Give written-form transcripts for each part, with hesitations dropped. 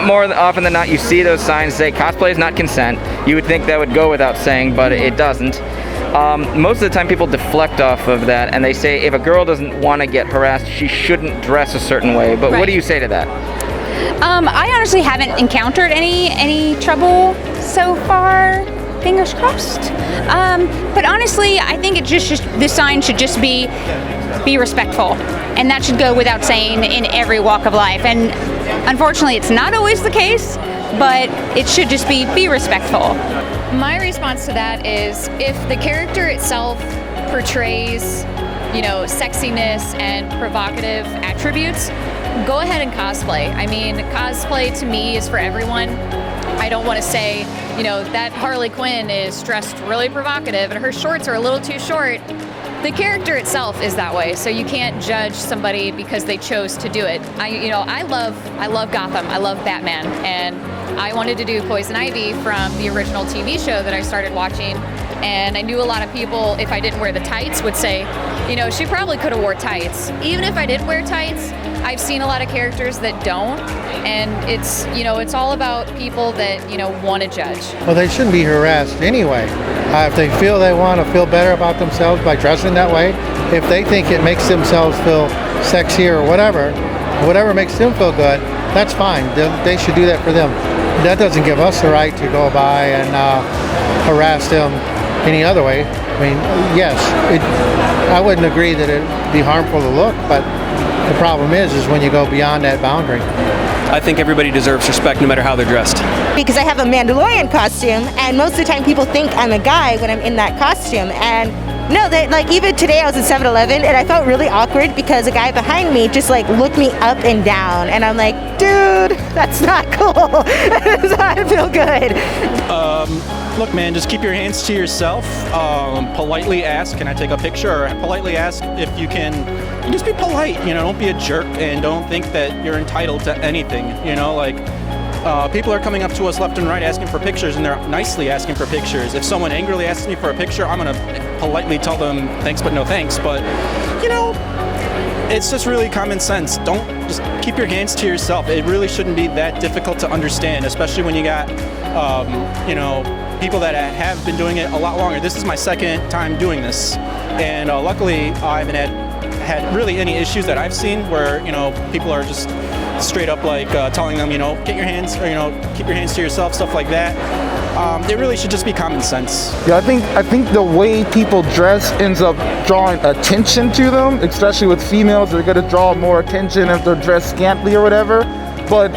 more often than not, you see those signs say cosplay is not consent. You would think that would go without saying, but it doesn't. Most of the time people deflect off of that and they say if a girl doesn't want to get harassed, she shouldn't dress a certain way. But Right. what do you say to that? I honestly haven't encountered any trouble so far. Fingers crossed. But honestly, I think the sign should just be respectful, and that should go without saying in every walk of life. And unfortunately, it's not always the case, but it should just be respectful. My response to that is if the character itself portrays, sexiness and provocative attributes, go ahead and cosplay. I mean, cosplay to me is for everyone. I don't want to say, that Harley Quinn is dressed really provocative and her shorts are a little too short. The character itself is that way, so you can't judge somebody because they chose to do it. I love Gotham. I love Batman, and I wanted to do Poison Ivy from the original TV show that I started watching. And I knew a lot of people, if I didn't wear the tights, would say, she probably could have wore tights. Even if I did wear tights, I've seen a lot of characters that don't, and it's all about people that, want to judge. Well, they shouldn't be harassed anyway. If they feel they want to feel better about themselves by dressing that way, if they think it makes themselves feel sexier or whatever makes them feel good, that's fine. They should do that for them. That doesn't give us the right to go by and harass them any other way. I mean, yes, I wouldn't agree that it'd be harmful to look, but the problem is when you go beyond that boundary. I think everybody deserves respect no matter how they're dressed. Because I have a Mandalorian costume, and most of the time people think I'm a guy when I'm in that costume. And no, even today I was at 7-Eleven and I felt really awkward because a guy behind me just looked me up and down, and I'm like, dude, that's not cool. That's not feel good. Look, man, just keep your hands to yourself. Politely ask, can I take a picture? Or politely ask if you can. And just be polite, don't be a jerk, and don't think that you're entitled to anything, people are coming up to us left and right asking for pictures, and they're nicely asking for pictures. If someone angrily asks me for a picture, I'm going to politely tell them thanks but no thanks. But, it's just really common sense. Just keep your hands to yourself. It really shouldn't be that difficult to understand, especially when you got, people that have been doing it a lot longer. This is my second time doing this, and luckily I haven't had really any issues that I've seen where, people are just straight up telling them, get your hands, or, keep your hands to yourself, stuff like that. It really should just be common sense. Yeah, I think the way people dress ends up drawing attention to them, especially with females. They're going to draw more attention if they're dressed scantily or whatever. But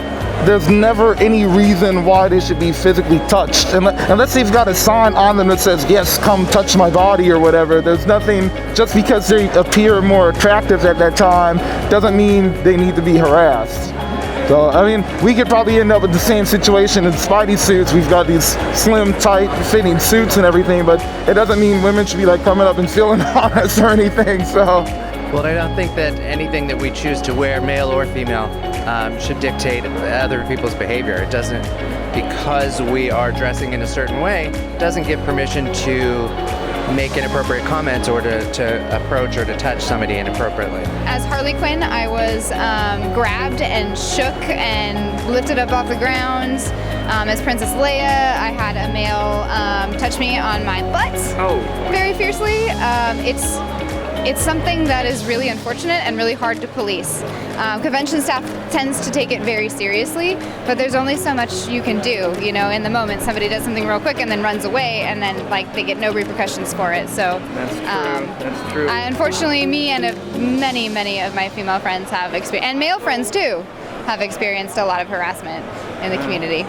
there's never any reason why they should be physically touched. Unless they've got a sign on them that says, yes, come touch my body or whatever. There's nothing, just because they appear more attractive at that time, doesn't mean they need to be harassed. So, we could probably end up with the same situation in Spidey suits. We've got these slim, tight-fitting suits and everything, but it doesn't mean women should be coming up and feeling on us or anything, so. Well, I don't think that anything that we choose to wear, male or female, should dictate other people's behavior. It doesn't, because we are dressing in a certain way, doesn't give permission to make inappropriate comments or to approach or to touch somebody inappropriately. As Harley Quinn, I was grabbed and shook and lifted up off the ground. As Princess Leia, I had a male touch me on my butt very fiercely. It's something that is really unfortunate and really hard to police. Convention staff tends to take it very seriously, but there's only so much you can do. In the moment, somebody does something real quick and then runs away, and then they get no repercussions for it. So That's true. Unfortunately, me and many of my female friends have experienced, and male friends too, have experienced a lot of harassment in the community.